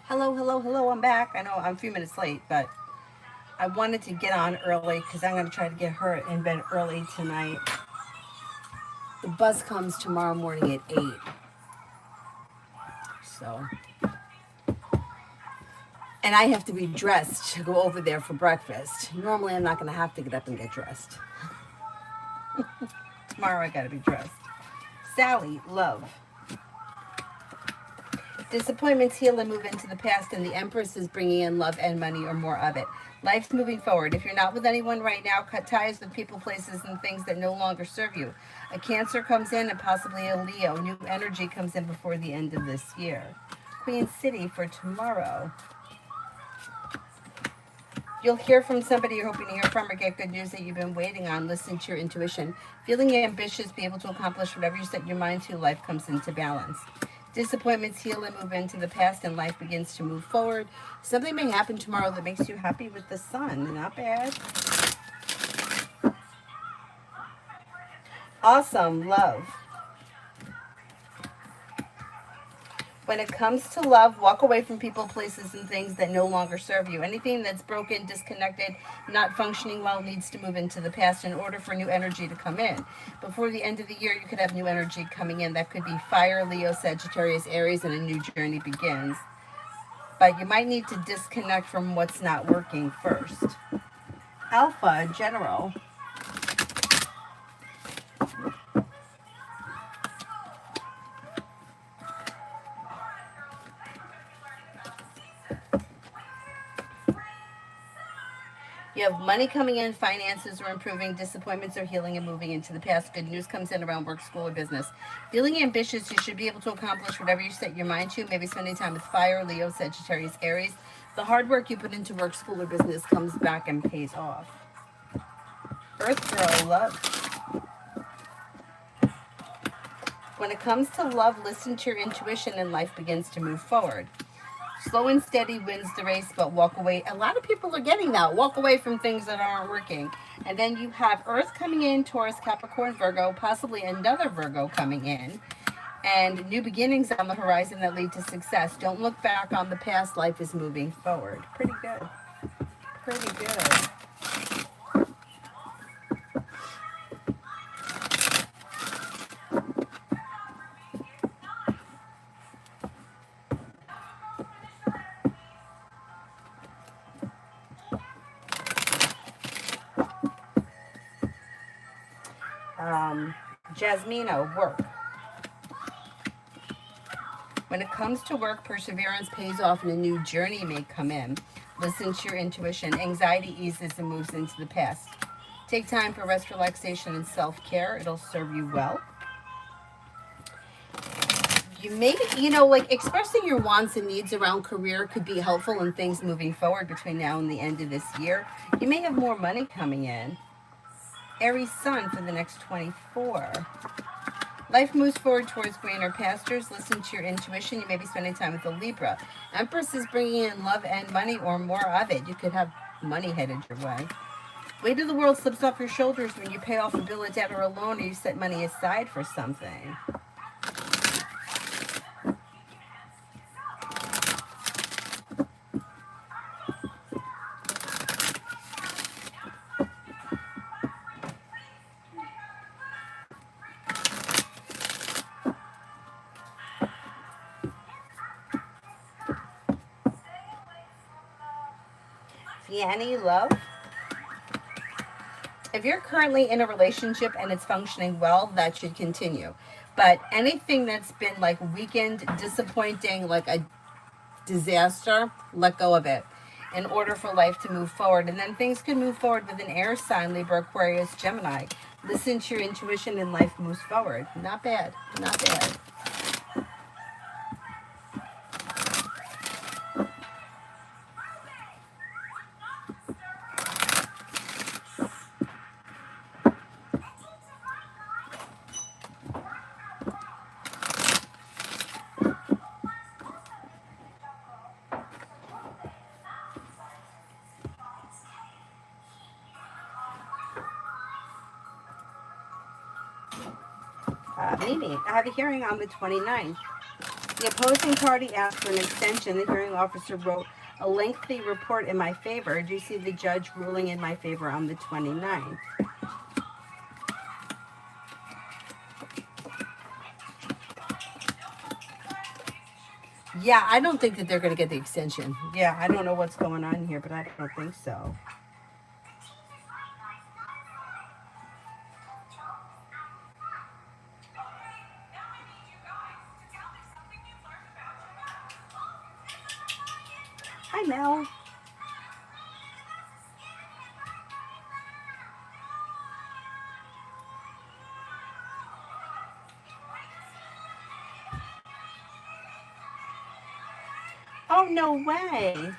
Hello, hello, hello. I'm back. I know I'm a few minutes late, but I wanted to get on early because I'm going to try to get her in bed early tonight. The bus comes tomorrow morning at 8. So, and I have to be dressed to go over there for breakfast. Normally, I'm not going to have to get up and get dressed. Tomorrow, I got to be dressed. Sally, love. Disappointments heal and move into the past, and the Empress is bringing in love and money or more of it. Life's moving forward. If you're not with anyone right now, cut ties with people, places, and things that no longer serve you. A Cancer comes in and possibly a Leo. New energy comes in before the end of this year. Queen City for tomorrow. You'll hear from somebody you're hoping to hear from or get good news that you've been waiting on. Listen to your intuition. Feeling ambitious, be able to accomplish whatever you set your mind to, life comes into balance. Disappointments heal and move into the past, and life begins to move forward. Something may happen tomorrow that makes you happy with the sun. Not bad. Awesome. Love. When it comes to love, walk away from people, places, and things that no longer serve you. Anything that's broken, disconnected, not functioning well needs to move into the past in order for new energy to come in. Before the end of the year, you could have new energy coming in. That could be fire, Leo, Sagittarius, Aries, and a new journey begins. But you might need to disconnect from what's not working first. Alpha, General. You have money coming in, finances are improving, disappointments are healing and moving into the past. Good news comes in around work, school, or business. Feeling ambitious, you should be able to accomplish whatever you set your mind to. Maybe spending time with fire, Leo, Sagittarius, Aries. The hard work you put into work, school, or business comes back and pays off. Earth Girl, love. When it comes to love, listen to your intuition and life begins to move forward. Slow and steady wins the race, but walk away. A lot of people are getting that. Walk away from things that aren't working. And then you have Earth coming in, Taurus, Capricorn, Virgo, possibly another Virgo coming in, and new beginnings on the horizon that lead to success. Don't look back on the past. Life is moving forward. Pretty good. Pretty good. Jasmino, work. When it comes to work, perseverance pays off and a new journey may come in. Listen to your intuition. Anxiety eases and moves into the past. Take time for rest, relaxation, and self-care. It'll serve you well. You maybe, like expressing your wants and needs around career could be helpful in things moving forward between now and the end of this year. You may have more money coming in. Aries Sun for the next 24. Life moves forward towards greener pastures. Listen to your intuition. You may be spending time with a Libra. Empress is bringing in love and money or more of it. You could have money headed your way. Weight of the world slips off your shoulders when you pay off a bill, a debt, or a loan, or you set money aside for something. Yanni, love. If you're currently in a relationship and it's functioning well, that should continue. But anything that's been like weakened, disappointing, like a disaster, let go of it in order for life to move forward. And then things can move forward with an air sign, Libra, Aquarius, Gemini. Listen to your intuition and life moves forward. Not bad. Not bad. Meeting. I have a hearing on the 29th. The opposing party asked for an extension. The hearing officer wrote a lengthy report in my favor. Do you see the judge ruling in my favor on the 29th? Yeah, I don't think that they're going to get the extension. Yeah, I don't know what's going on here, but I don't think so. Hi, Mel. Oh, no way.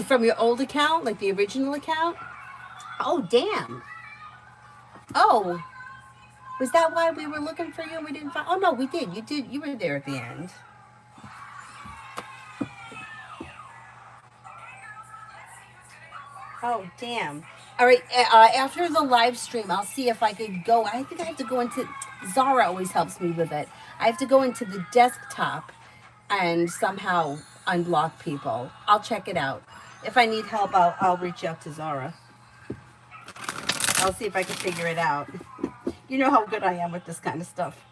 From your old account, like the original account? Oh, damn. Oh, was that why we were looking for you and we didn't find? Oh, no, we did. You did. You were there at the end. Oh, damn. All right. After the live stream, I'll see if I could go. I think I have to go into. Zara always helps me with it. I have to go into the desktop and somehow unblock people. I'll check it out. If I need help, I'll reach out to Zara. I'll see if I can figure it out. You know how good I am with this kind of stuff.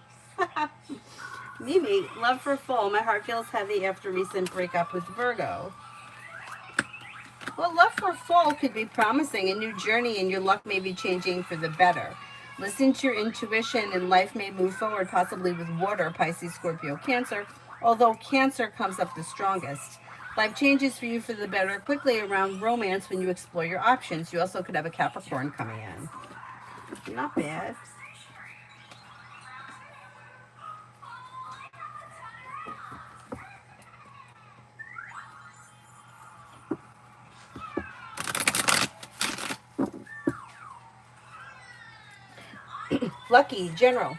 Mimi, love for full. My heart feels heavy after recent breakup with Virgo. Well, love for full could be promising, a new journey, and your luck may be changing for the better. Listen to your intuition, and life may move forward, possibly with water, Pisces, Scorpio, Cancer, although Cancer comes up the strongest. Life changes for you for the better quickly around romance when you explore your options. You also could have a Capricorn coming in. Not bad. Lucky, general.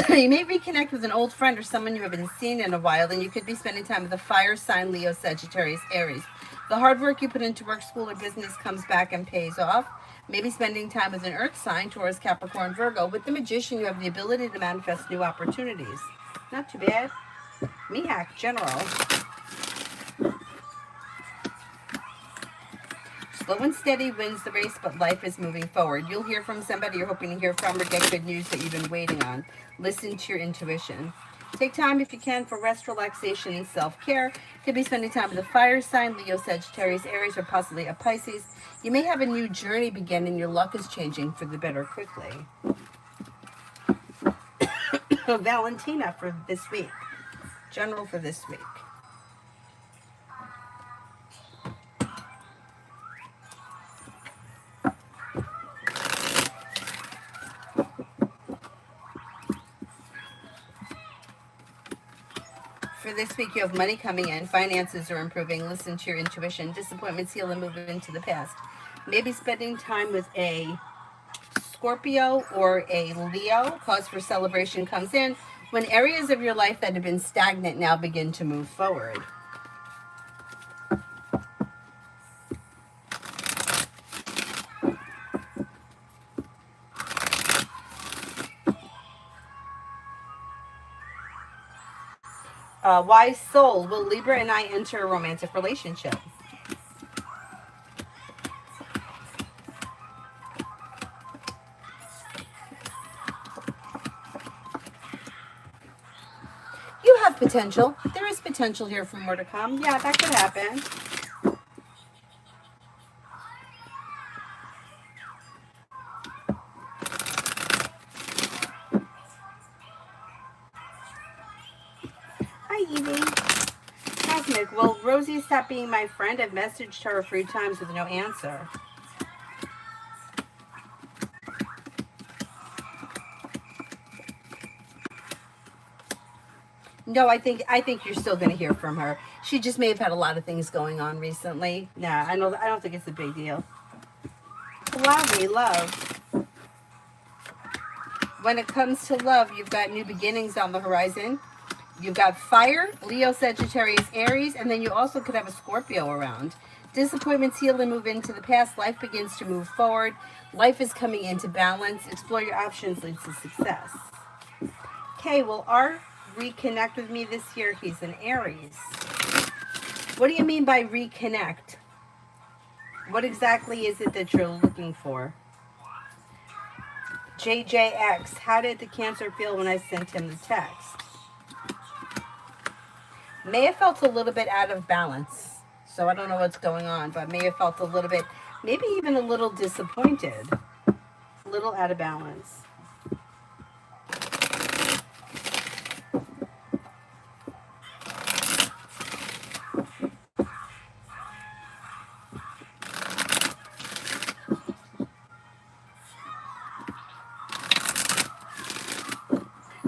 You may reconnect with an old friend or someone you haven't seen in a while, and you could be spending time with a fire sign, Leo, Sagittarius, Aries. The hard work you put into work, school, or business comes back and pays off. Maybe spending time with an earth sign, Taurus, Capricorn, Virgo. With the magician, you have the ability to manifest new opportunities. Not too bad. Mihak, general. Slow and steady wins the race, but life is moving forward. You'll hear from somebody you're hoping to hear from or get good news that you've been waiting on. Listen to your intuition. Take time if you can for rest, relaxation, and self-care. Could be spending time with a fire sign, Leo, Sagittarius, Aries, or possibly a Pisces. You may have a new journey begin and your luck is changing for the better quickly. Valentina for this week. General for this week. For this week, you have money coming in, finances are improving, listen to your intuition, disappointments heal and move into the past. Maybe spending time with a Scorpio or a Leo, cause for celebration comes in when areas of your life that have been stagnant now begin to move forward. Wise soul, will Libra and I enter a romantic relationship? You have potential. There is potential here for more to come. Yeah, that could happen. Hi, Evie. Cosmic, will Rosie stop being my friend? I've messaged her 3 times with no answer. No, I think you're still going to hear from her. She just may have had a lot of things going on recently. Nah, I don't think it's a big deal. Lovely love. When it comes to love, you've got new beginnings on the horizon. You've got fire, Leo, Sagittarius, Aries, and then you also could have a Scorpio around. Disappointments heal and move into the past. Life begins to move forward. Life is coming into balance. Explore your options leads to success. Okay, will Art reconnect with me this year? He's an Aries. What do you mean by reconnect? What exactly is it that you're looking for? JJX, how did the Cancer feel when I sent him the text? May have felt a little bit out of balance. So I don't know what's going on, but may have felt a little bit, maybe even a little disappointed. A little out of balance.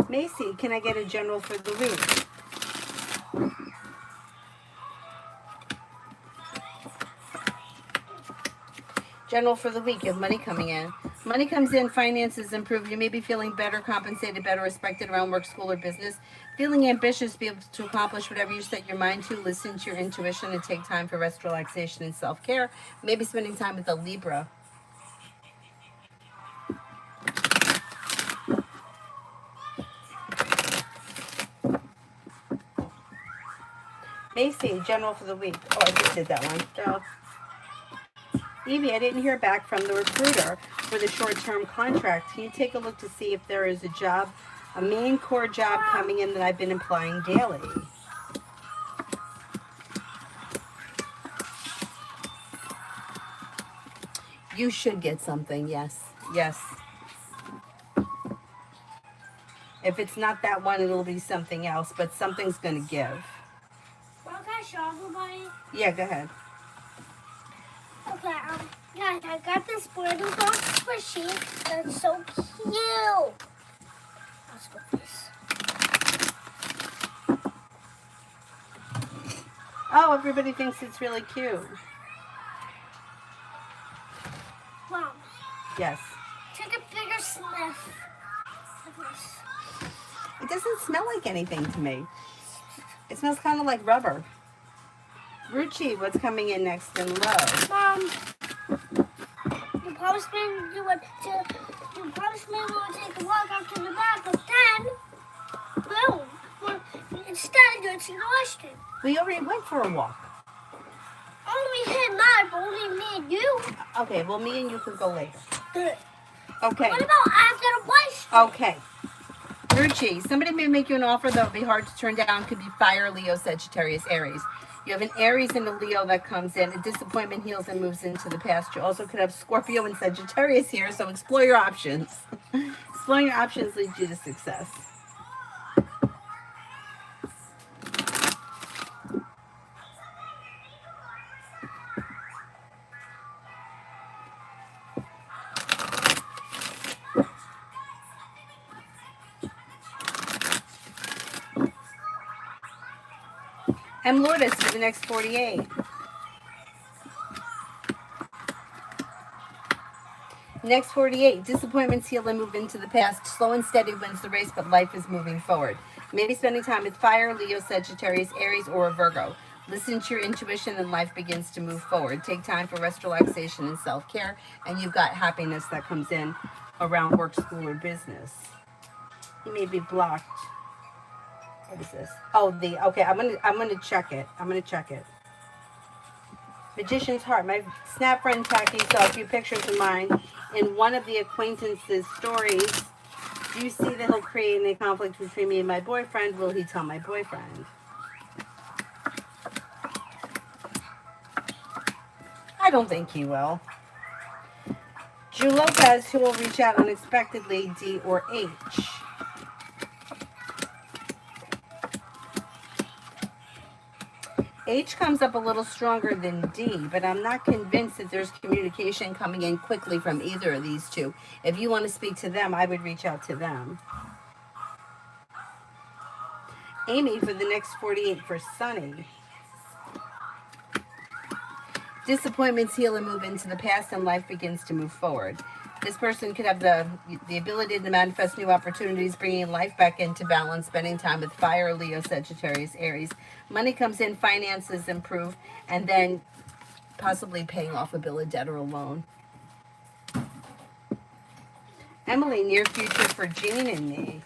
Macy, can I get a general for the week? General for the week, you have money coming in. Money comes in, finances improve. You may be feeling better compensated, better respected around work, school, or business. Feeling ambitious, be able to accomplish whatever you set your mind to. Listen to your intuition and take time for rest, relaxation, and self-care. Maybe spending time with a Libra. Macy, general for the week. Oh, I just did that one. So, Evie, I didn't hear back from the recruiter for the short-term contract. Can you take a look to see if there is a job, a main core job coming in that I've been applying daily? You should get something, yes. Yes. If it's not that one, it'll be something else, but something's going to give. Well, can I show everybody? Yeah, go ahead. Okay, guys, I got this Boarding Dog squishy. That's so cute. Let's go this. Oh, everybody thinks it's really cute. Mom, Yes. take a bigger sniff of this. It doesn't smell like anything to me. It smells kind of like rubber. Ruchi, what's coming in next in love? Mom, the postman would take a walk out to the back, but then, boom, instead it's exhausted. We already went for a walk. Only him, not but only me and you. Okay, well, me and you could go later. Good. Okay. What about after the wife? Okay. Ruchi, somebody may make you an offer that would be hard to turn down. Could be fire, Leo, Sagittarius, Aries. You have an Aries and a Leo that comes in. A disappointment heals and moves into the past. You also could have Scorpio and Sagittarius here, so explore your options. Exploring your options leads you to success. I'm Lourdes for the next 48. Next 48. Disappointments heal and move into the past. Slow and steady wins the race, but life is moving forward. Maybe spending time with fire, Leo, Sagittarius, Aries, or a Virgo. Listen to your intuition and life begins to move forward. Take time for rest, relaxation, and self-care. And you've got happiness that comes in around work, school, or business. You may be blocked. What is this? Oh, okay. I'm gonna check it. Magician's Heart. My snap friend Taki saw a few pictures of mine in one of the acquaintances' stories. Do you see that he'll create any conflict between me and my boyfriend? Will he tell my boyfriend? I don't think he will. Drew Lopez, who will reach out unexpectedly, D or H? H comes up a little stronger than D, but I'm not convinced that there's communication coming in quickly from either of these two. If you want to speak to them, I would reach out to them. Amy for the next 48 for Sunny. Disappointments heal and move into the past, and life begins to move forward. This person could have the ability to manifest new opportunities, bringing life back into balance, spending time with fire, Leo, Sagittarius, Aries. Money comes in, finances improve, and then possibly paying off a bill of debt or a loan. Emily, near future for Jean and me.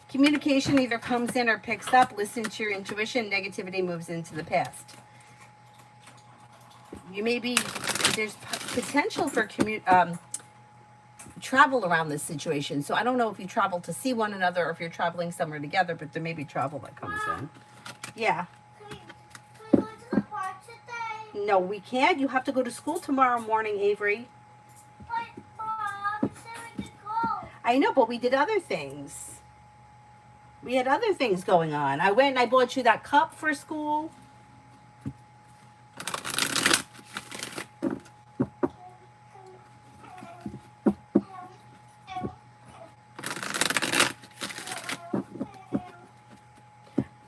Communication either comes in or picks up. Listen to your intuition. Negativity moves into the past. You may be, there's potential for travel around this situation. So I don't know if you travel to see one another or if you're traveling somewhere together, but there may be travel that comes in. Yeah. Can we go to the park today? No, we can't. You have to go to school tomorrow morning, Avery. But Mom said we could go. I know, but we did other things. We had other things going on. I went and I bought you that cup for school.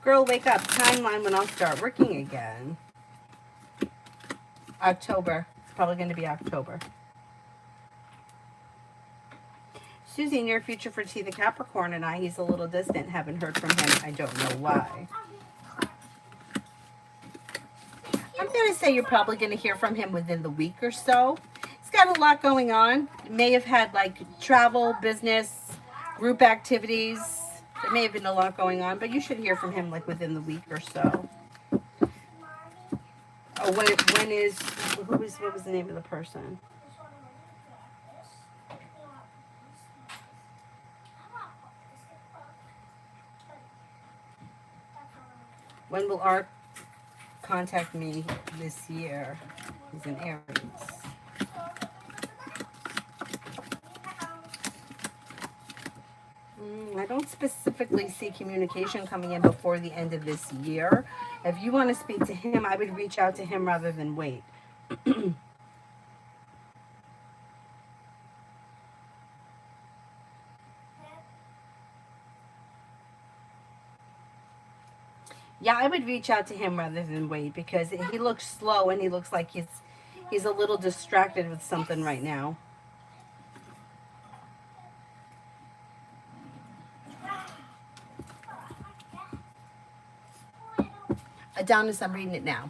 Girl, wake up. Timeline when I'll start working again. October. It's probably going to be October. Susie, near future for T, the Capricorn, and I. He's a little distant. Haven't heard from him. I don't know why. I'm going to say you're probably going to hear from him within the week or so. He's got a lot going on. May have had like travel, business, group activities. There may have been a lot going on, but you should hear from him like within the week or so. Oh, what was the name of the person? When will Art contact me this year? He's in Aries. I don't specifically see communication coming in before the end of this year. If you want to speak to him, I would reach out to him rather than wait. Yeah, I would reach out to him rather than wait because he looks slow and he looks like he's a little distracted with something right now. Adonis, I'm reading it now.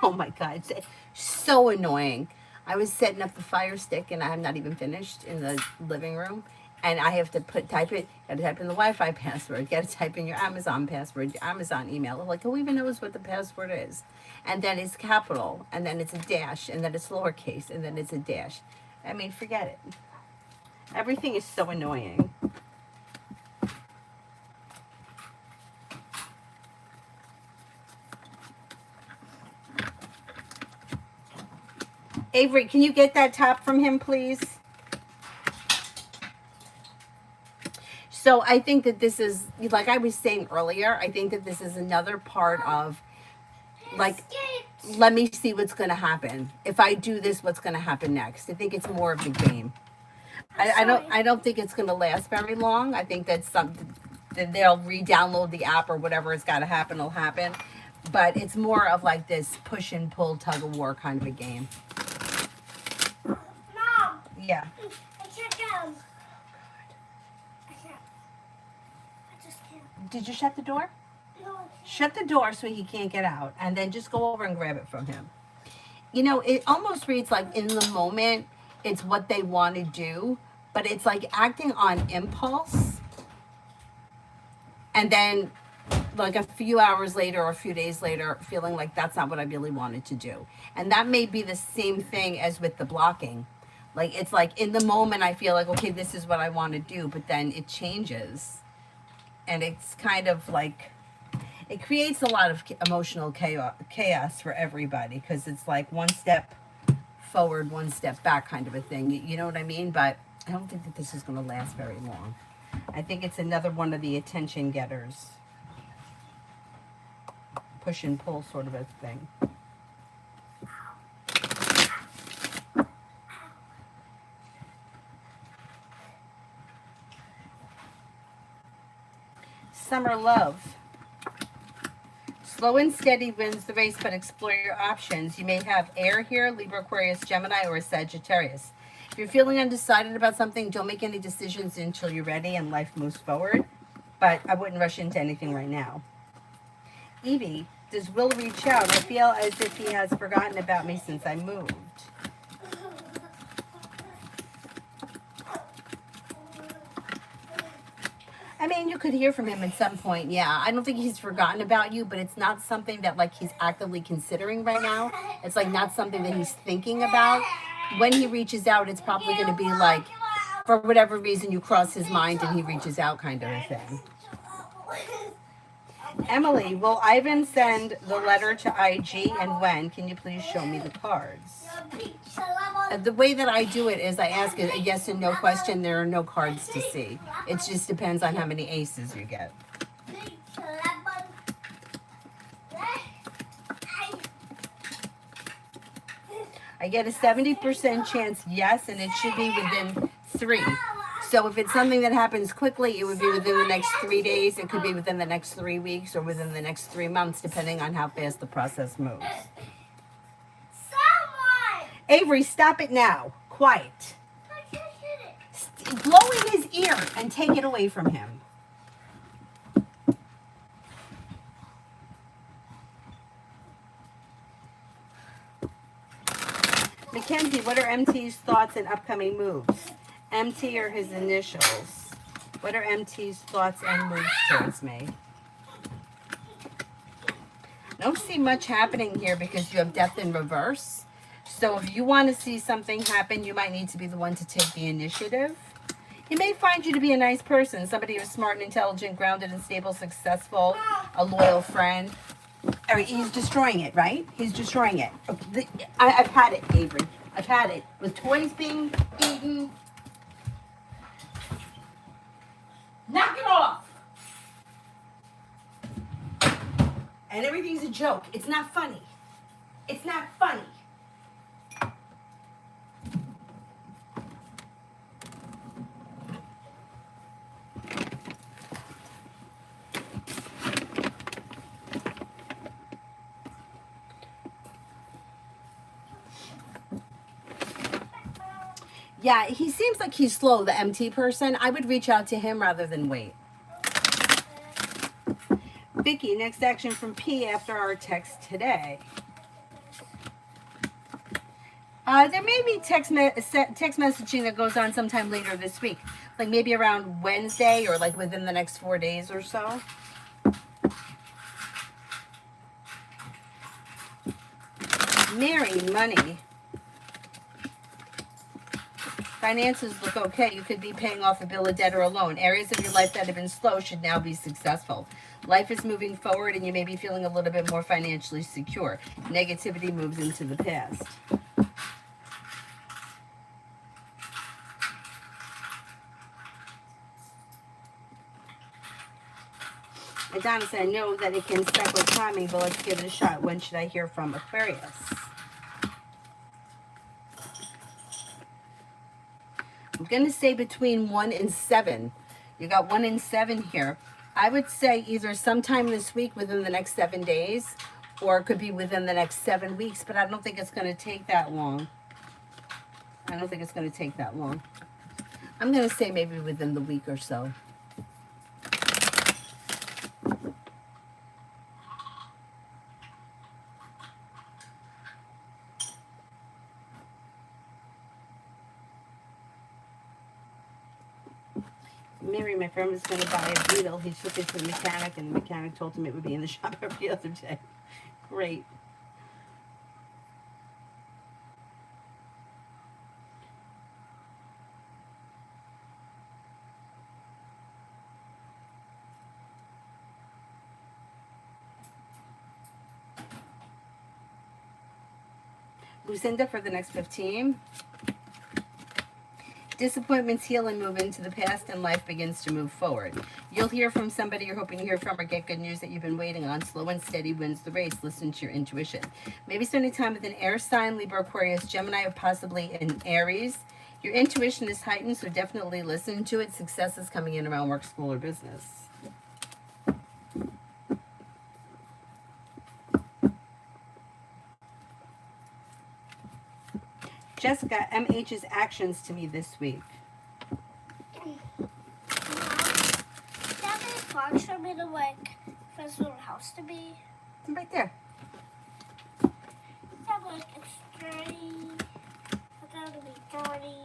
Oh my God, it's so annoying. I was setting up the Fire Stick and I'm not even finished in the living room. And I have to type in the Wi-Fi password, gotta type in your Amazon password, your Amazon email. Like, who even knows what the password is? And then it's capital, and then it's a dash, and then it's lowercase, and then it's a dash. I mean, forget it. Everything is so annoying. Avery, can you get that top from him, please? So I think that this is, like I was saying earlier, I think that this is another part of, like, let me see what's going to happen. If I do this, what's going to happen next? I think it's more of the game. I don't think it's going to last very long. I think that's something that they'll re-download the app or whatever has got to happen will happen. But it's more of like this push and pull, tug of war kind of a game. Mom. Yeah. I can't go. I can't. I just can't. Did you shut the door? No. Shut the door so he can't get out, and then just go over and grab it from him. You know, it almost reads like in the moment, it's what they want to do, but it's like acting on impulse. And then like a few hours later or a few days later, feeling like that's not what I really wanted to do. And that may be the same thing as with the blocking. Like, it's like in the moment, I feel like, okay, this is what I want to do, but then it changes. And it's kind of like, it creates a lot of emotional chaos for everybody because it's like one step forward, one step back kind of a thing. You know what I mean? But I don't think that this is going to last very long. I think it's another one of the attention getters. Push and pull sort of a thing. summer love. Slow and steady wins the race, but explore your options. You may have air here, Libra, Aquarius, Gemini, or Sagittarius. If you're feeling undecided about something, don't make any decisions until you're ready and life moves forward. But I wouldn't rush into anything right now. Evie, does Will reach out? I feel as if he has forgotten about me since I moved. I mean, you could hear from him at some point, yeah. I don't think he's forgotten about you, but it's not something that, like, he's actively considering right now. It's, like, not something that he's thinking about. When he reaches out, it's probably going to be, like, for whatever reason you cross his mind and he reaches out kind of a thing. Emily, will Ivan send the letter to IG and when? Can you please show me the cards? The way that I do it is I ask a yes and no question. There are no cards to see. It just depends on how many aces you get. I get a 70% chance yes, and it should be within 3. So if it's something that happens quickly, it would be within the next 3 days. It could be within the next 3 weeks or within the next 3 months, depending on how fast the process moves. Avery, stop it now. Quiet. Blow in his ear and take it away from him. Mackenzie, what are MT's thoughts and upcoming moves? MT are his initials. What are MT's thoughts and moves towards me? I don't see much happening here because you have death in reverse. So if you want to see something happen, you might need to be the one to take the initiative. He may find you to be a nice person, somebody who's smart and intelligent, grounded and stable, successful, a loyal friend. All right, he's destroying it, right? He's destroying it. I've had it, Avery. I've had it. With toys being eaten. Knock it off! And everything's a joke. It's not funny. It's not funny. Yeah, he seems like he's slow, the MT person. I would reach out to him rather than wait. Vicky, next action from P after our text today. There may be text messaging that goes on sometime later this week. Like maybe around Wednesday or like within the next 4 days or so. Mary, money. Finances look okay. You could be paying off a bill of debt or a loan. Areas of your life that have been slow should now be successful. Life is moving forward and you may be feeling a little bit more financially secure. Negativity moves into the past. Adonis, I know that it can suck with timing, but let's give it a shot. When should I hear from Aquarius? I'm going to say between 1 and 7. You got 1 and 7 here. I would say either sometime this week within the next 7 days, or it could be within the next 7 weeks, but I don't think it's going to take that long. I don't think it's going to take that long. I'm going to say maybe within the week or so. Mary, my friend, was going to buy a Beetle. He took it to the mechanic, and the mechanic told him it would be in the shop every other day. Great. Lucinda for the next 15. Disappointments heal and move into the past, and life begins to move forward. You'll hear from somebody you're hoping to hear from or get good news that you've been waiting on. Slow and steady wins the race. Listen to your intuition. Maybe spending time with an air sign, Libra, Aquarius, Gemini, or possibly an Aries. Your intuition is heightened, so definitely listen to it. Success is coming in around work, school, or business. Jessica, MH's actions to me this week. Mom, that is box for me to like for this little house to be. Right there. That like it's dirty. I thought it would be dirty.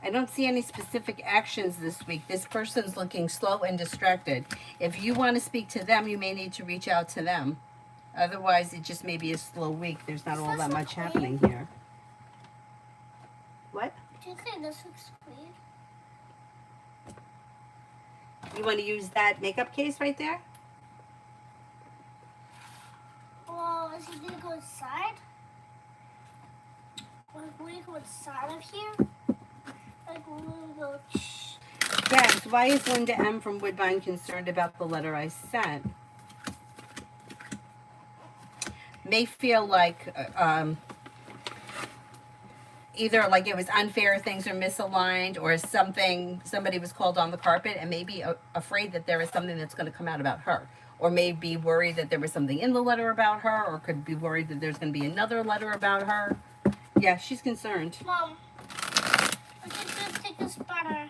I don't see any specific actions this week. This person's looking slow and distracted. If you want to speak to them, you may need to reach out to them. Otherwise, it just may be a slow week. There's not all that much happening here. What? Do you think this looks weird? You want to use that makeup case right there? Well, is he gonna go inside? Like, will he go inside of here? Like, will he go? Yes. Why is Linda M. from Woodbine concerned about the letter I sent? May feel like either like it was unfair, things are misaligned, or somebody was called on the carpet and may be afraid that there is something that's going to come out about her, or may be worried that there was something in the letter about her, or could be worried that there's going to be another letter about her. Yeah, she's concerned. Mom, I think this take this better.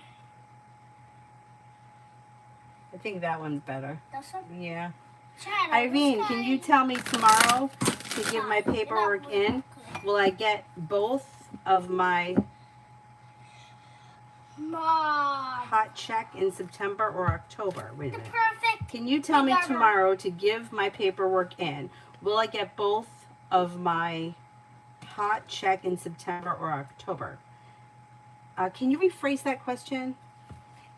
I think that one's better. That's one. Yeah. Chad, Irene, can you tell me tomorrow to give my paperwork in? Will I get both of my Mom, hot check in September or October? Wait a the minute. perfect. Can you tell me Together. tomorrow to give my paperwork in? Will I get both of my hot check in September or October? Can you rephrase that question?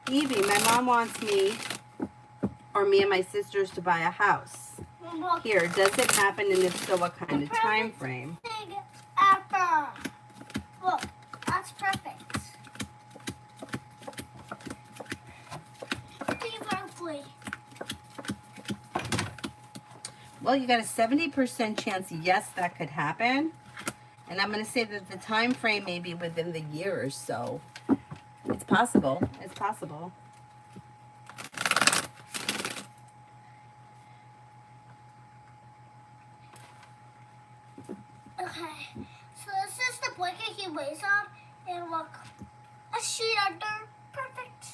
Evie, my mom wants me or me and my sisters to buy a house. Look, Here, does it happen, and if so, what kind of time frame? thing ever. Look, that's perfect. Beautifully. Well, you got a 70% chance, yes, that could happen. And I'm going to say that the time frame may be within the year or so. It's possible. It's possible. Okay, so this is the blanket he lays on, and look, a sheet under, perfect.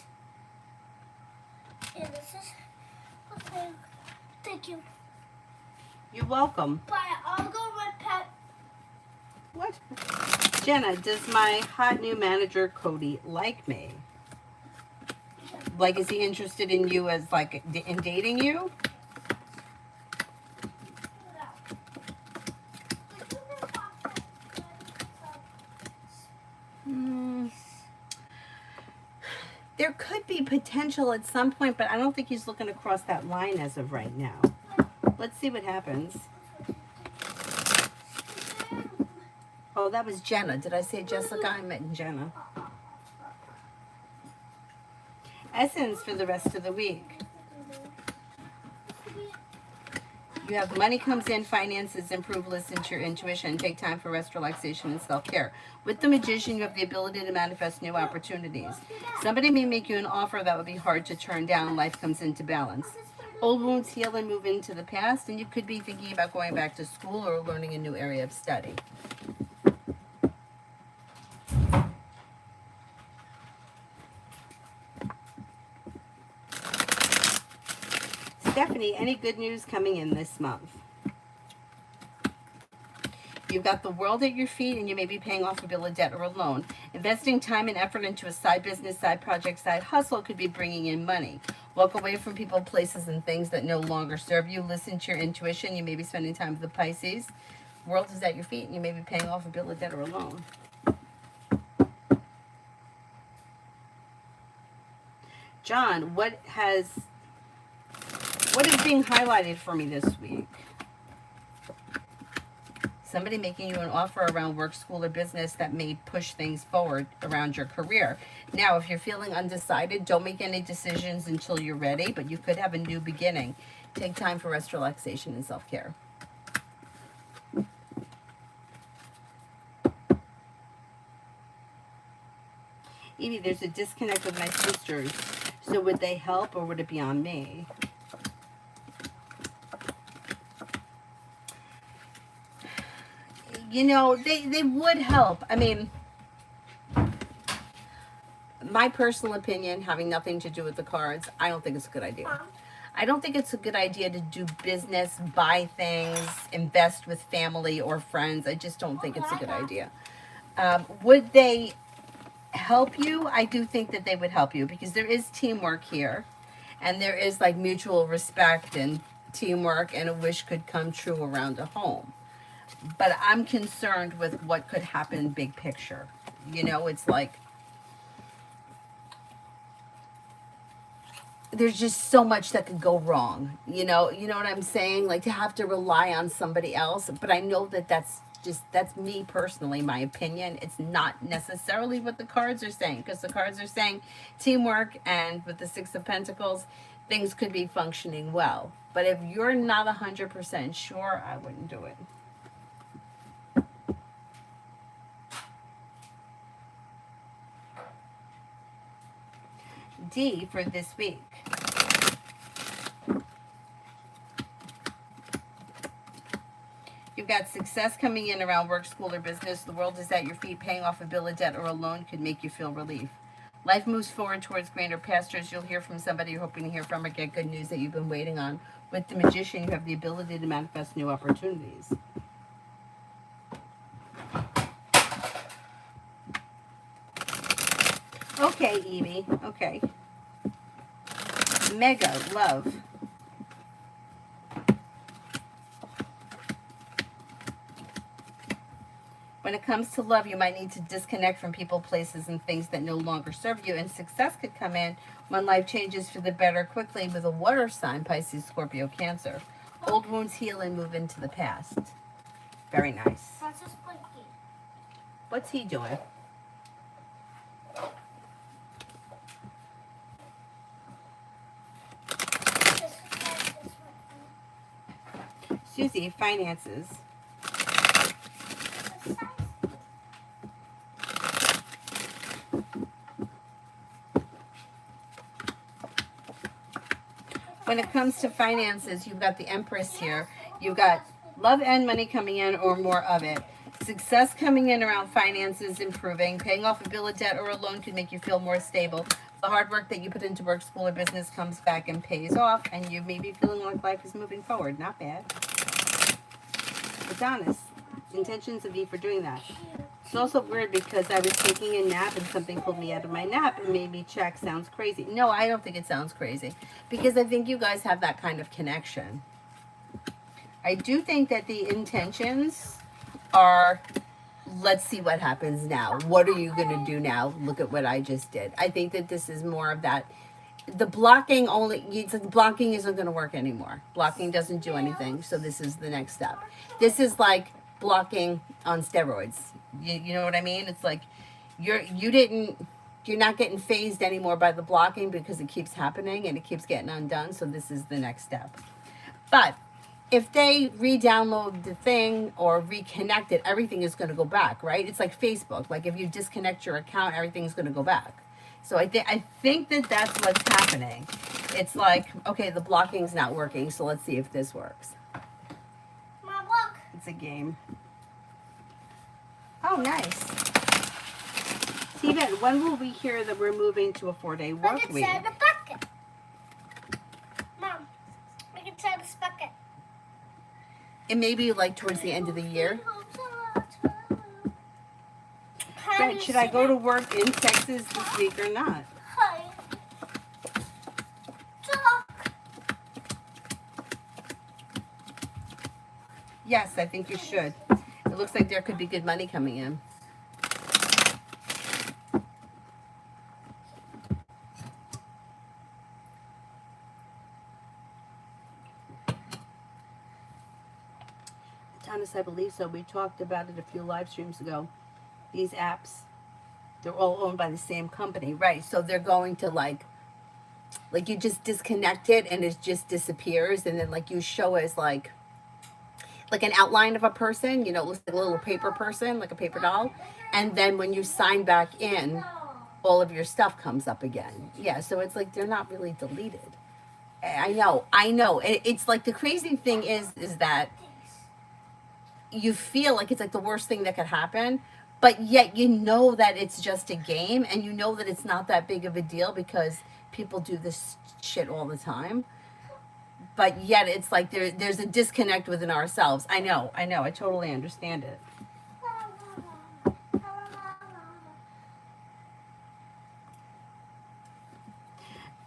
And this is, okay, thank you. You're welcome. Bye, I'll go with my pet. What? Jenna, does my hot new manager, Cody, like me? Like, is he interested in you as, like, in dating you? There could be potential at some point, but I don't think he's looking to cross that line as of right now. Let's see what happens. Oh, that was Jenna. Did I say Jessica? I meant Jenna. Essence for the rest of the week. You have money comes in, finances improve, listen to your intuition, take time for rest, relaxation, and self-care. With the Magician, you have the ability to manifest new opportunities. Somebody may make you an offer that would be hard to turn down. Life comes into balance. Old wounds heal and move into the past, and you could be thinking about going back to school or learning a new area of study. Stephanie, any good news coming in this month? You've got the world at your feet, and you may be paying off a bill of debt or a loan. Investing time and effort into a side business, side project, side hustle could be bringing in money. Walk away from people, places, and things that no longer serve you. Listen to your intuition. You may be spending time with the Pisces. World is at your feet, and you may be paying off a bill of debt or a loan. John, what is being highlighted for me this week? Somebody making you an offer around work, school, or business that may push things forward around your career. Now, if you're feeling undecided, don't make any decisions until you're ready, but you could have a new beginning. Take time for rest, relaxation, and self-care. Evie, there's a disconnect with my sisters. So would they help, or would it be on me? You know, they would help. I mean, my personal opinion, having nothing to do with the cards, I don't think it's a good idea. I don't think it's a good idea to do business, buy things, invest with family or friends. I just don't think it's a good idea. Would they help you? I do think that they would help you because there is teamwork here, and there is like mutual respect and teamwork, and a wish could come true around a home. But I'm concerned with what could happen big picture. You know, it's like there's just so much that could go wrong. You know what I'm saying? Like to have to rely on somebody else. But I know that that's me personally, my opinion. It's not necessarily what the cards are saying, because the cards are saying teamwork, and with the Six of Pentacles, things could be functioning well. But if you're not 100% sure, I wouldn't do it. D for this week. You've got success coming in around work, school, or business. The world is at your feet. Paying off a bill, a debt, or a loan could make you feel relief. Life moves forward towards grander pastures. You'll hear from somebody you're hoping to hear from, or get good news that you've been waiting on. With the Magician, you have the ability to manifest new opportunities. Okay, Evie. Okay. Mega love. When it comes to love, you might need to disconnect from people, places, and things that no longer serve you. And success could come in when life changes for the better quickly with a water sign, Pisces, Scorpio, Cancer. Old wounds heal and move into the past. Very nice. That's just Blinky. What's he doing? Susie, finances. When it comes to finances, you've got the Empress here. You've got love and money coming in, or more of it. Success coming in around finances improving. Paying off a bill, a debt, or a loan could make you feel more stable. The hard work that you put into work, school, or business comes back and pays off, and you may be feeling like life is moving forward. Not bad. Adonis, intentions of you for doing that. It's also weird because I was taking a nap and something pulled me out of my nap and made me check. Sounds crazy. No, I don't think it sounds crazy, because I think you guys have that kind of connection. I do think that the intentions are, let's see what happens now. What are you going to do now? Look at what I just did. I think that this is more of that. The blocking blocking isn't going to work anymore. Blocking doesn't do anything. So this is the next step. This is like blocking on steroids. You know what I mean? It's like you're not getting phased anymore by the blocking, because it keeps happening and it keeps getting undone. So this is the next step. But if they re-download the thing or reconnect it, everything is going to go back, right? It's like Facebook. Like if you disconnect your account, everything's going to go back. So I think that that's what's happening. It's like, okay, the blocking's not working, so let's see if this works. Mom, look. It's a game. Oh, nice. Steven, when will we hear that we're moving to a 4-day work Look week? inside the bucket. Mom, look inside this bucket. It may be like towards the end of the year. Dad, should I go to work in Texas this week or not? Hi. Talk. Yes, I think you should. It looks like there could be good money coming in. Thomas, I believe so. We talked about it a few live streams ago. These apps, they're all owned by the same company, right? So they're going to like you just disconnect it and it just disappears, and then like you show as like an outline of a person, you know, it looks like a little paper person, like a paper doll, and then when you sign back in, all of your stuff comes up again. Yeah, so it's like they're not really deleted. I know. It's like the crazy thing is that you feel like it's like the worst thing that could happen, but yet you know that it's just a game, and you know that it's not that big of a deal because people do this shit all the time. But yet it's like there's a disconnect within ourselves. I know, I totally understand it.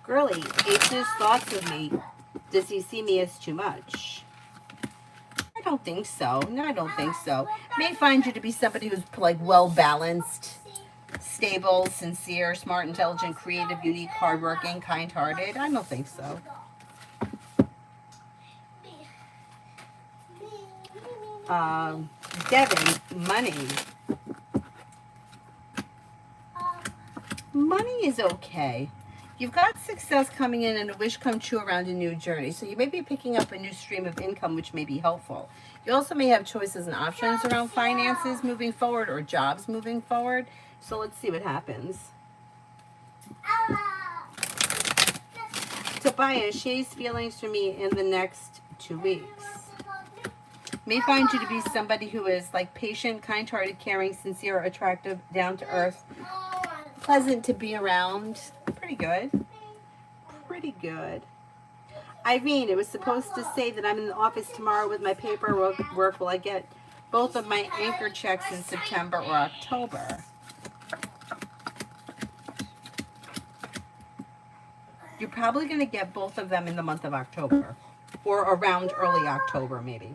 Girly, H's thoughts of me. Does he see me as too much? I don't think so. No, I don't think so. May find you to be somebody who's like well balanced, stable, sincere, smart, intelligent, creative, unique, hardworking, kind-hearted. I don't think so. Devin, money. Money is okay. You've got success coming in and a wish come true around a new journey. So you may be picking up a new stream of income, which may be helpful. You also may have choices and options around finances moving forward or jobs moving forward. So let's see what happens. Tobias, Shay's feelings for me in the next 2 weeks. May find you to be somebody who is like patient, kind-hearted, caring, sincere, attractive, down to earth, pleasant to be around. Pretty good. Pretty good. Irene, it was supposed to say that I'm in the office tomorrow with my paperwork. Will I get both of my anchor checks in September or October? You're probably going to get both of them in the month of October or around early October, maybe.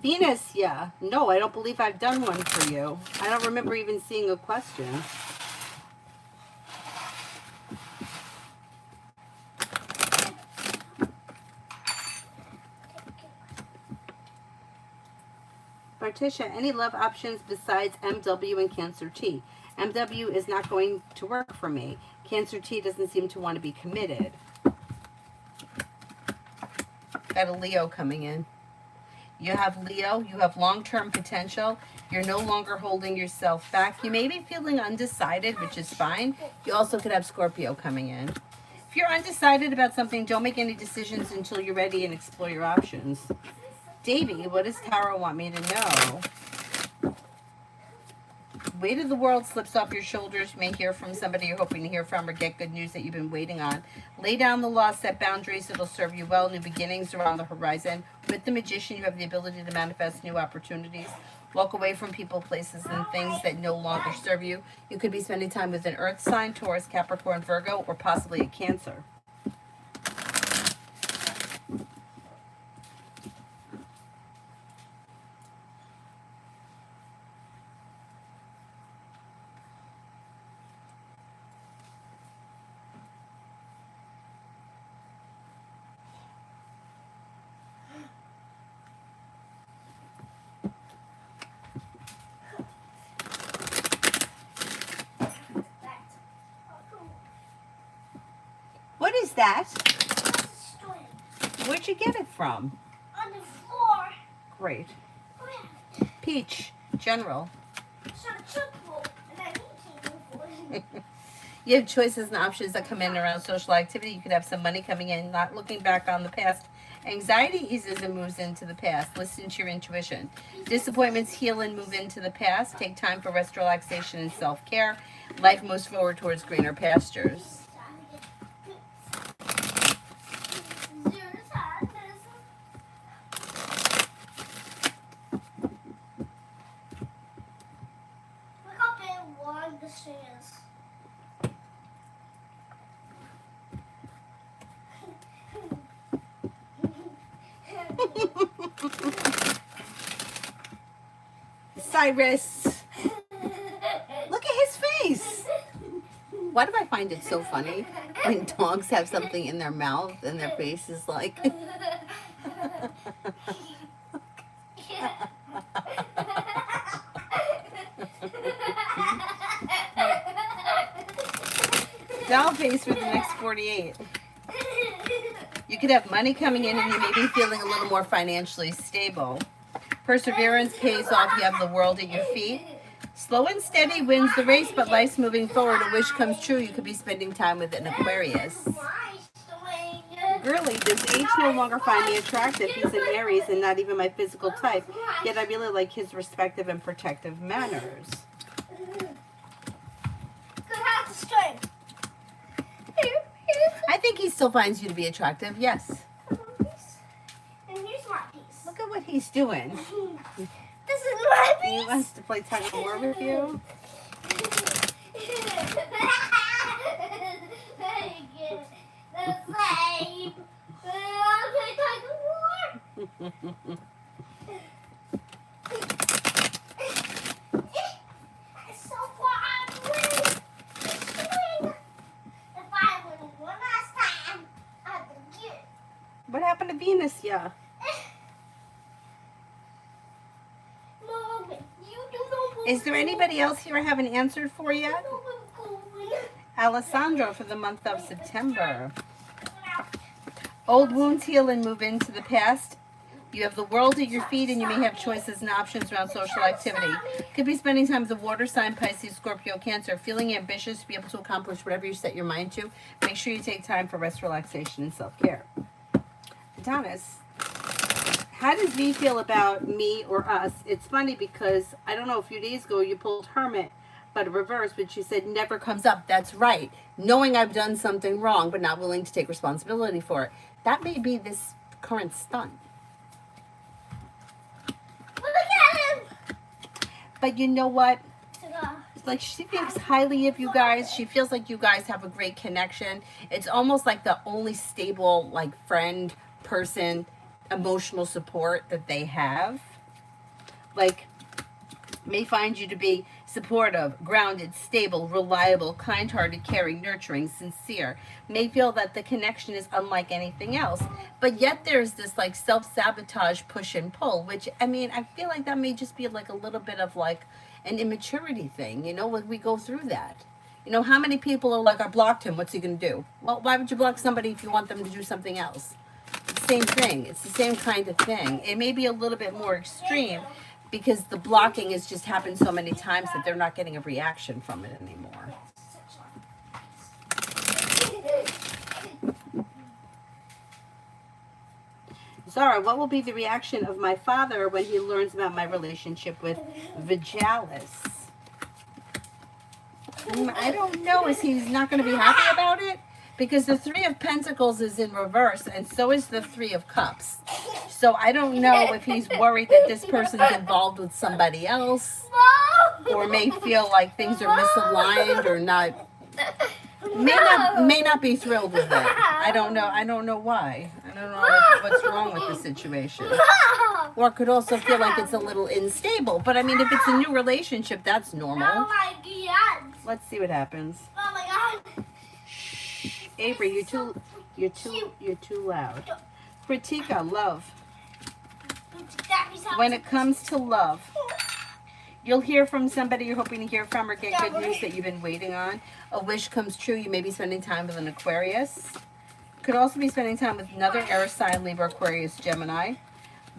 Venus, yeah. No, I don't believe I've done one for you. I don't remember even seeing a question. Bartisha, any love options besides MW and Cancer T? MW is not going to work for me. Cancer T doesn't seem to want to be committed. Got a Leo coming in. You have Leo, you have long-term potential. You're no longer holding yourself back. You may be feeling undecided, which is fine. You also could have Scorpio coming in. If you're undecided about something, don't make any decisions until you're ready and explore your options. Davey, what does Tarot want me to know? Weight of the world slips off your shoulders. You may hear from somebody you're hoping to hear from or get good news that you've been waiting on. Lay down the law, set boundaries. It'll serve you well. New beginnings are on the horizon. With the Magician, you have the ability to manifest new opportunities. Walk away from people, places, and things that no longer serve you. You could be spending time with an Earth sign, Taurus, Capricorn, Virgo, or possibly a Cancer. What is that? Where'd you get it from? On the floor. Great. Peach, General. You have choices and options that come in around social activity. You could have some money coming in, not looking back on the past. Anxiety eases and moves into the past. Listen to your intuition. Disappointments heal and move into the past. Take time for rest, relaxation, and self-care. Life moves forward towards greener pastures. Look how big long this is. Cyrus, look at his face. Why do I find it so funny? when dogs have something in their mouth and their face is like. Doll face for the next 48. You could have money coming in and you may be feeling a little more financially stable. Perseverance pays off. You have the world at your feet. Slow and steady wins the race, but life's moving forward. A wish comes true. You could be spending time with an Aquarius. Girly, does H no longer find me attractive? He's an Aries and not even my physical type. Yet I really like his respective and protective manners. I think he still finds you to be attractive, yes. And here's my piece. Look at what he's doing. This is my He piece. wants to play tug of war with you. The same. I'll play tug of war. It's so far away. If I win one last time, I can get. What happened to Venus, yeah? Mom, you don't know. Is there anybody else here I haven't answered for yet? Alessandro for the month of September. Old wounds heal and move into the past. You have the world at your feet and you may have choices and options around social activity. Could be spending time with the water sign, Pisces, Scorpio, Cancer. Feeling ambitious to be able to accomplish whatever you set your mind to. Make sure you take time for rest, relaxation, and self-care. Adonis, how does V feel about me or us? It's funny because, I don't know, a few days ago you pulled Hermit, but reverse, but you said never comes up. That's right. Knowing I've done something wrong, but not willing to take responsibility for it. That may be this current stunt. Look at him. But you know what? Like, she thinks highly of you guys. She feels like you guys have a great connection. It's almost like the only stable, like, friend, person, emotional support that they have. Like, may find you to be supportive, grounded, stable, reliable, kind-hearted, caring, nurturing, sincere. May feel that the connection is unlike anything else. But yet there's this like self-sabotage, push and pull, which, I mean, I feel like that may just be like a little bit of like an immaturity thing, you know, when we go through that. You know, how many people are like, I blocked him, what's he going to do? Well, why would you block somebody if you want them to do something else? It's the same thing. It's the same kind of thing. It may be a little bit more extreme, because the blocking has just happened so many times that they're not getting a reaction from it anymore. Zara, what will be the reaction of my father when he learns about my relationship with Vigilis? I don't know. Is he's not going to be happy about it? Because the Three of Pentacles is in reverse, and so is the Three of Cups. So I don't know if he's worried that this person's involved with somebody else, or may feel like things are misaligned or not. May not be thrilled with it. I don't know. I don't know why. I don't know what's wrong with the situation. Or could also feel like it's a little unstable. But I mean, if it's a new relationship, that's normal. Oh my god. Let's see what happens. Oh my god. Avery, you're too loud. Kritika, love. When it comes to love, you'll hear from somebody you're hoping to hear from or get good news that you've been waiting on. A wish comes true. You may be spending time with an Aquarius. Could also be spending time with another air sign, Libra, Aquarius, Gemini.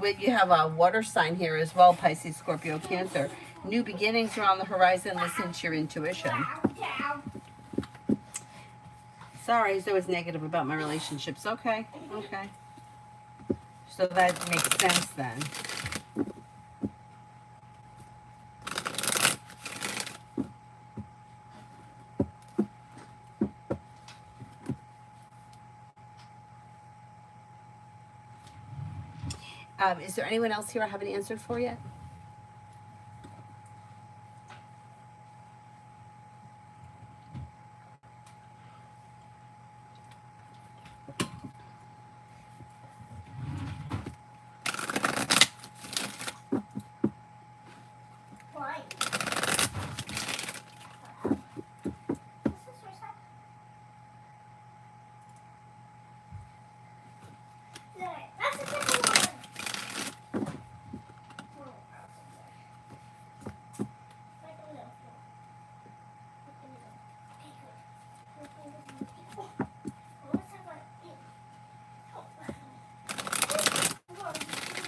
You have a water sign here as well, Pisces, Scorpio, Cancer. New beginnings are on the horizon. Listen to your intuition. Sorry, so it's negative about my relationships. Okay. So that makes sense then. Is there anyone else here I haven't answered for yet? That's a different one.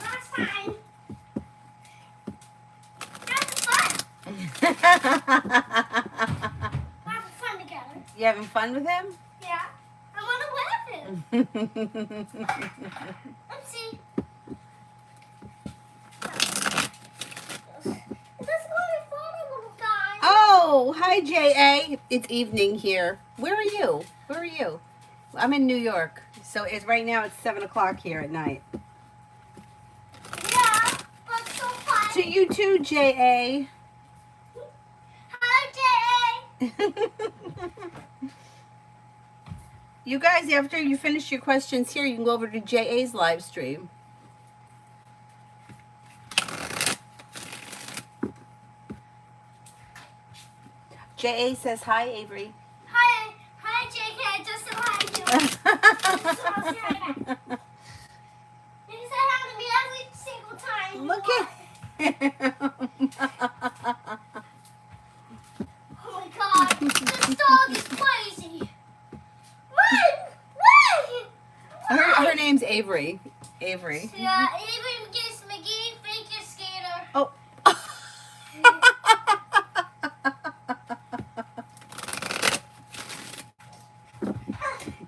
Last time. Having fun together. You having fun with him? Yeah. I want to laugh him. Let's see. That's not a funny little guy. Oh, hi, J.A. It's evening here. Where are you? Where are you? I'm in New York. So it's right now it's 7 o'clock here at night. Yeah, that's so fun. To you too, J.A. Hi, Jay. You guys, after you finish your questions here, you can go over to J.A.'s live stream. J.A. says hi, Avery. Hi, JK. I just said hi to you. You said hi to me every single time. Look at him. Oh my God, this dog is crazy. Run! Her name's Avery. Avery. Yeah, even gets McGee figure skater. Oh.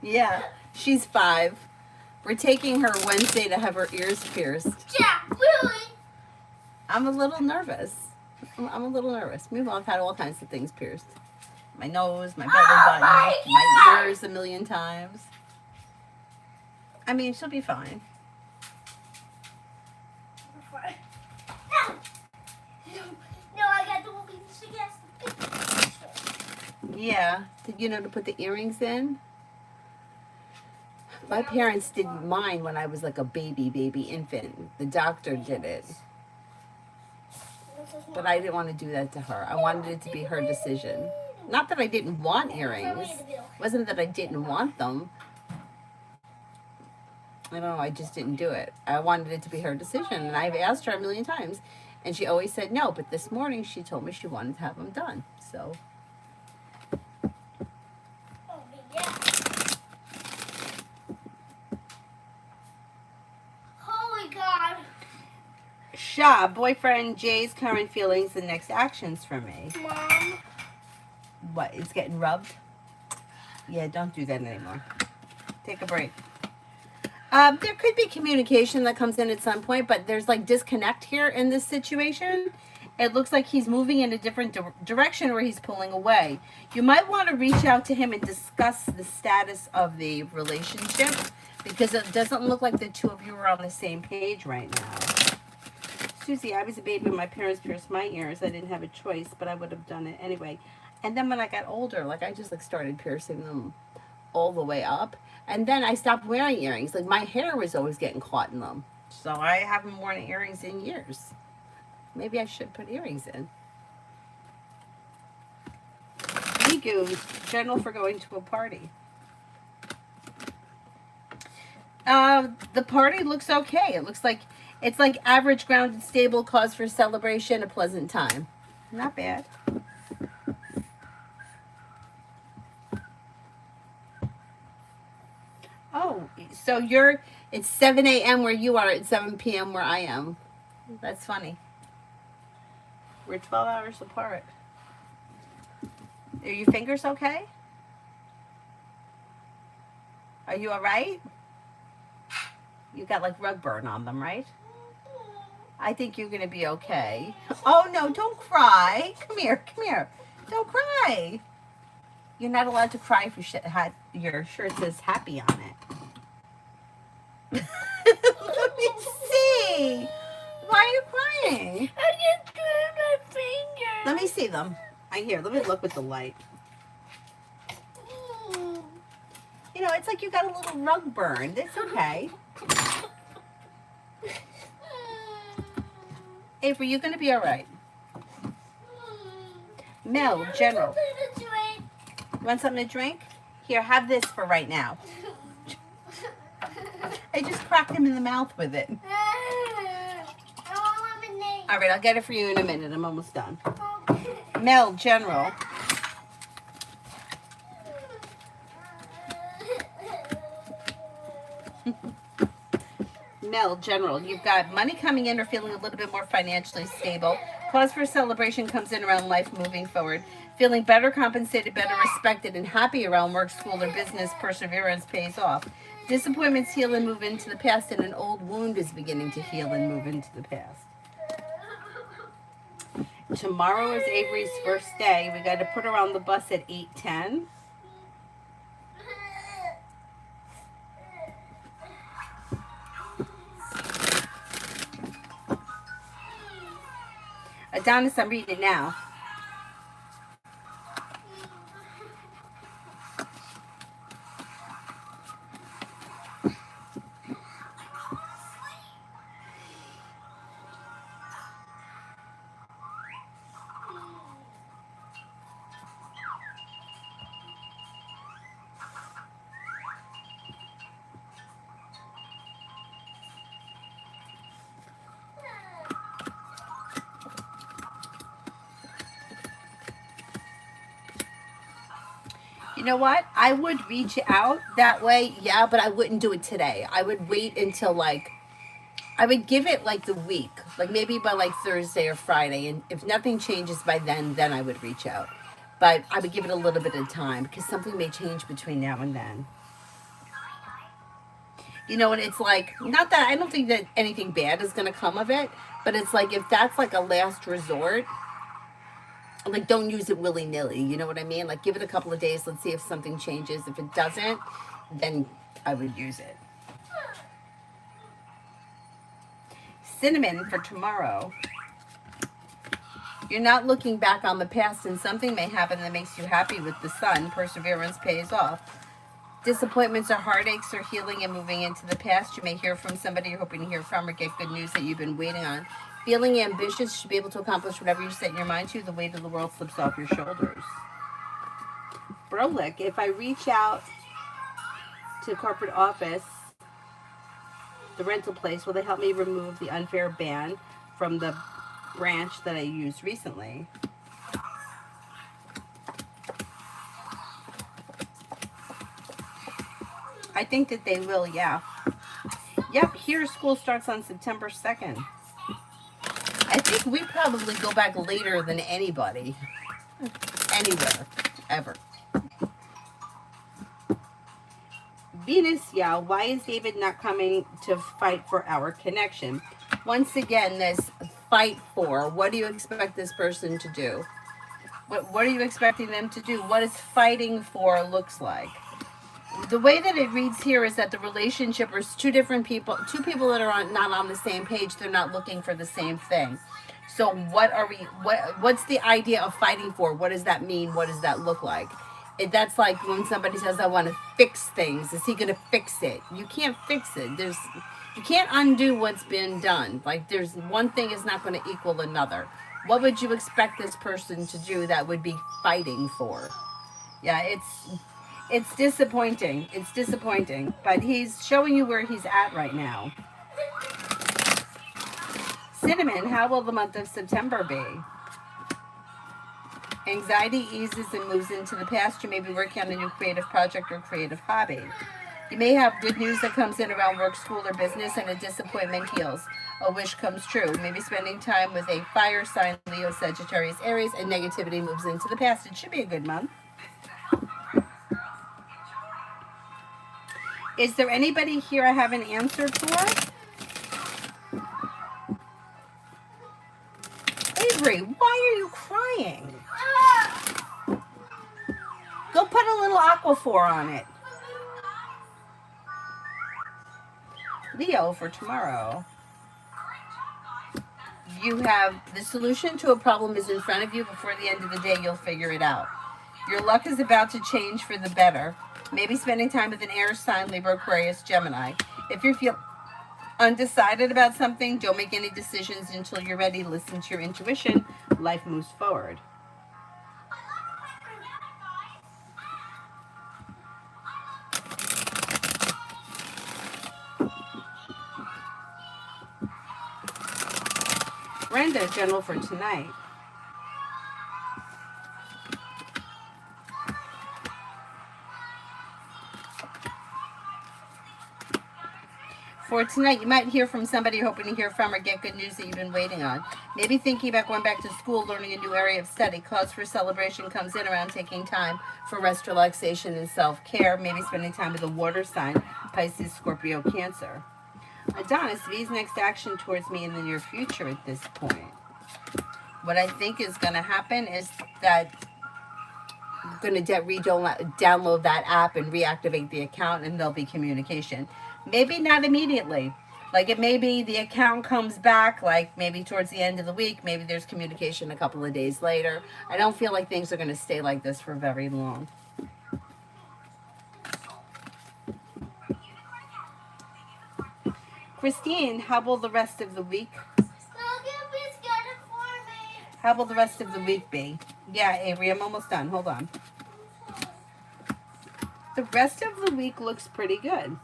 Yeah, she's 5. We're taking her Wednesday to have her ears pierced. Yeah, really? I'm a little nervous. I'm a little nervous. Meanwhile, I've had all kinds of things pierced. My nose, my belly button, my my God. ears a million times. I mean, she'll be fine. No, I got the movie suggest. Yeah, to put the earrings in. My parents didn't mind when I was like a baby infant. The doctor did it. But I didn't want to do that to her. I wanted it to be her decision. Not that I didn't want earrings. It wasn't that I didn't want them. I don't know, I just didn't do it. I wanted it to be her decision. And I've asked her a million times. And she always said no. But this morning she told me she wanted to have them done. So. Holy God. Sha, boyfriend Jay's current feelings and next actions for me. Mom. What, it's getting rubbed? Yeah, don't do that anymore. Take a break. There could be communication that comes in at some point, but there's like disconnect here in this situation. It looks like he's moving in a different direction or he's pulling away. You might want to reach out to him and discuss the status of the relationship because it doesn't look like the two of you are on the same page right now. Susie, I was a baby when my parents pierced my ears. I didn't have a choice, but I would have done it anyway. And then when I got older, like I just like started piercing them all the way up. And then I stopped wearing earrings. Like my hair was always getting caught in them. So I haven't worn earrings in years. Maybe I should put earrings in. Migu, general for going to a party. The party looks okay. It looks like it's like average, grounded, stable, cause for celebration, a pleasant time. Not bad. Oh, so it's 7 a.m. where you are, it's 7 p.m. where I am. That's funny. We're 12 hours apart. Are your fingers okay? Are you all right? You got like rug burn on them, right? I think you're going to be okay. Oh, no, don't cry. Come here. Don't cry. You're not allowed to cry if your shirt says happy on it. Let me see. Why are you crying? I just burned my finger. Let me see them. Let me look with the light. You know, it's like you got a little rug burn. It's okay. Avery, you're going to be all right. Mel, general. You want something to drink? Here, have this for right now. I just cried. crack him in the mouth with it. I want lemonade. All right, I'll get it for you in a minute. I'm almost done. Okay. Mel, general. Mel, general, you've got money coming in or feeling a little bit more financially stable. Cause for celebration comes in around life moving forward. Feeling better compensated, better respected, and happy around work, school, or business. Perseverance pays off. Disappointments heal and move into the past, and an old wound is beginning to heal and move into the past. Tomorrow is Avery's first day. We got to put her on the bus at 8:10. Adonis, I'm reading it now. You know what? I would reach out that way, yeah, but I wouldn't do it today. I would wait until I would give it like the week, like maybe by like Thursday or Friday, and if nothing changes by then I would reach out. But I would give it a little bit of time because something may change between now and then. You know, and it's like, not that I don't think that anything bad is going to come of it, but it's like if that's like a last resort, like don't use it willy-nilly, you know what I mean? Like give it a couple of days, let's see if something changes. If it doesn't, then I would use it. Cinnamon for tomorrow. You're not looking back on the past, and something may happen that makes you happy with the sun. Perseverance pays off. Disappointments or heartaches are healing and moving into the past. You may hear from somebody you're hoping to hear from or get good news that you've been waiting on. Feeling ambitious, to be able to accomplish whatever you set your mind to, the weight of the world slips off your shoulders. Brolic, if I reach out to corporate office, the rental place, will they help me remove the unfair ban from the branch that I used recently? I think that they will, yeah. Yep, here school starts on September 2nd. I think we probably go back later than anybody. Anywhere. Ever. Venus, yeah, why is David not coming to fight for our connection? Once again, this fight for, what do you expect this person to do? What are you expecting them to do? What is fighting for looks like? The way that it reads here is that the relationship is two different people, two people that are not on the same page. They're not looking for the same thing. So what's the idea of fighting for? What does that mean? What does that look like? That's like when somebody says, I want to fix things. Is he going to fix it? You can't fix it. You can't undo what's been done. Like there's one thing is not going to equal another. What would you expect this person to do that would be fighting for? Yeah, it's disappointing. It's disappointing. But he's showing you where he's at right now. Cinnamon, how will the month of September be? Anxiety eases and moves into the past. You may be working on a new creative project or creative hobby. You may have good news that comes in around work, school, or business, and a disappointment heals. A wish comes true. Maybe spending time with a fire sign, Leo, Sagittarius, Aries, and negativity moves into the past. It should be a good month. Is there anybody here I haven't answered for? Avery, why are you crying? Go put a little Aquaphor on it. Leo for tomorrow. You have the solution to a problem is in front of you. Before the end of the day, you'll figure it out. Your luck is about to change for the better. Maybe spending time with an air sign, Libra, Aquarius, Gemini. If you feel undecided about something, don't make any decisions until you're ready. Listen to your intuition. Life moves forward. Brenda, general for tonight. For tonight, you might hear from somebody you're hoping to hear from or get good news that you've been waiting on. Maybe thinking about going back to school, learning a new area of study. Cause for celebration comes in around taking time for rest, relaxation, and self-care. Maybe spending time with a water sign, Pisces, Scorpio, Cancer. Adonis, V's next action towards me in the near future at this point. What I think is going to happen is that I'm going to download that app and reactivate the account, and there'll be communication. Maybe not immediately. Like it may be the account comes back like maybe towards the end of the week. Maybe there's communication a couple of days later. I don't feel like things are going to stay like this for very long. Christine, how will the rest of the week? How will the rest of the week be? Yeah, Avery, I'm almost done. Hold on. The rest of the week looks pretty good.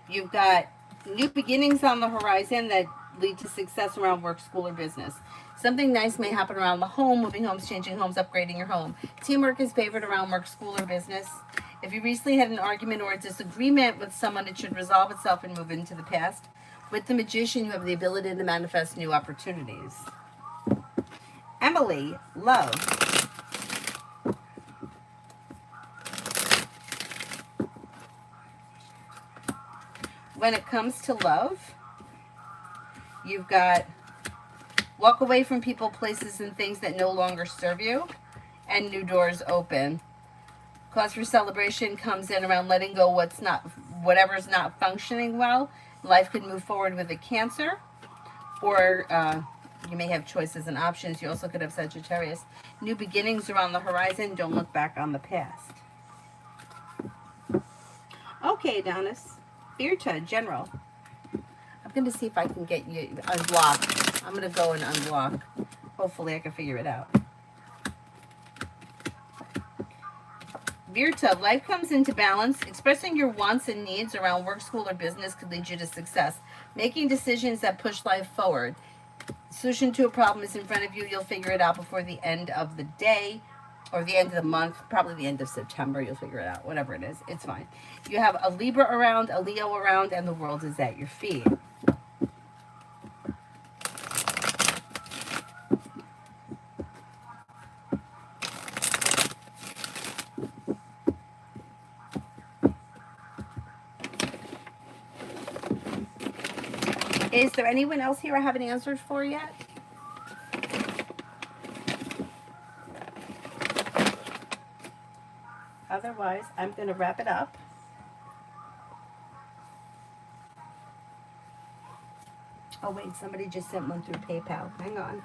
You've got new beginnings on the horizon that lead to success around work, school, or business. Something nice may happen around the home, moving homes, changing homes, upgrading your home. Teamwork is favored around work, school, or business. If you recently had an argument or a disagreement with someone, it should resolve itself and move into the past. With the Magician, you have the ability to manifest new opportunities. Emily, love. When it comes to love, you've got walk away from people, places, and things that no longer serve you, and new doors open. Cause for celebration comes in around letting go whatever's not functioning well. Life could move forward with a Cancer, or you may have choices and options. You also could have Sagittarius. New beginnings are on the horizon. Don't look back on the past. Okay, Adonis. Birta, general. I'm going to see if I can get you unblocked. I'm going to go and unblock. Hopefully I can figure it out. Virta, life comes into balance. Expressing your wants and needs around work, school, or business could lead you to success. Making decisions that push life forward. Solution to a problem is in front of you. You'll figure it out before the end of the day or the end of the month, probably the end of September. You'll figure it out, whatever it is. It's fine. You have a Libra around, a Leo around, and the world is at your feet. Is there anyone else here I haven't answered for yet? Otherwise, I'm going to wrap it up. Oh, wait, somebody just sent one through PayPal. Hang on.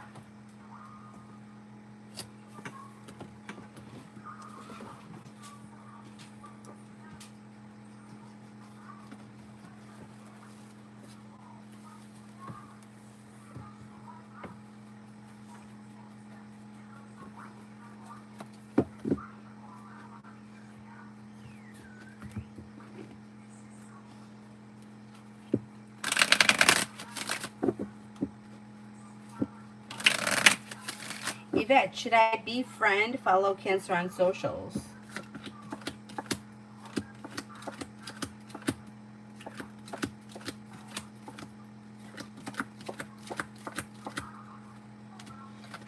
Yvette, should I befriend, follow Cancer on socials?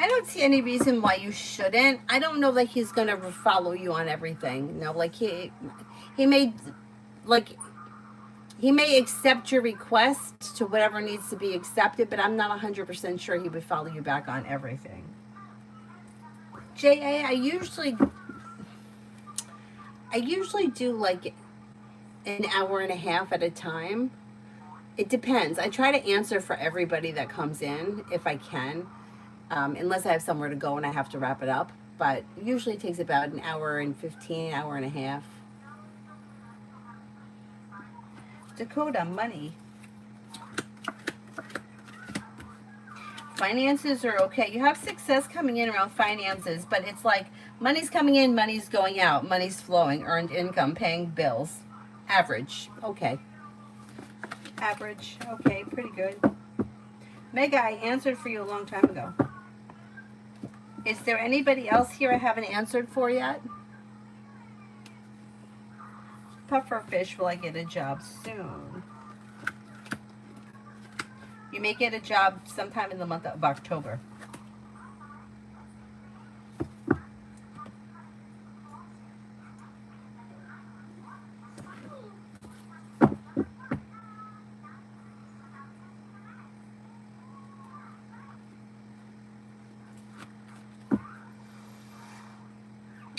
I don't see any reason why you shouldn't. I don't know that he's gonna follow you on everything. No, like he may accept your request to whatever needs to be accepted, but I'm not 100% sure he would follow you back on everything. JA, I usually do like an hour and a half at a time. It depends. I try to answer for everybody that comes in if I can, unless I have somewhere to go and I have to wrap it up. But usually it takes about an hour and 15, hour and a half. Dakota, money. Finances are okay. You have success coming in around finances, but it's like money's coming in, money's going out, money's flowing, earned income, paying bills. Average. Okay. Average. Okay, pretty good. Mega, I answered for you a long time ago. Is there anybody else here I haven't answered for yet? Pufferfish, will I get a job soon? You may get a job sometime in the month of October.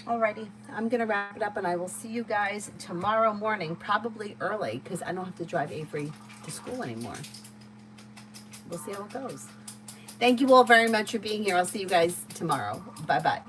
Alrighty, I'm gonna wrap it up and I will see you guys tomorrow morning, probably early, because I don't have to drive Avery to school anymore. We'll see how it goes. Thank you all very much for being here. I'll see you guys tomorrow. Bye-bye.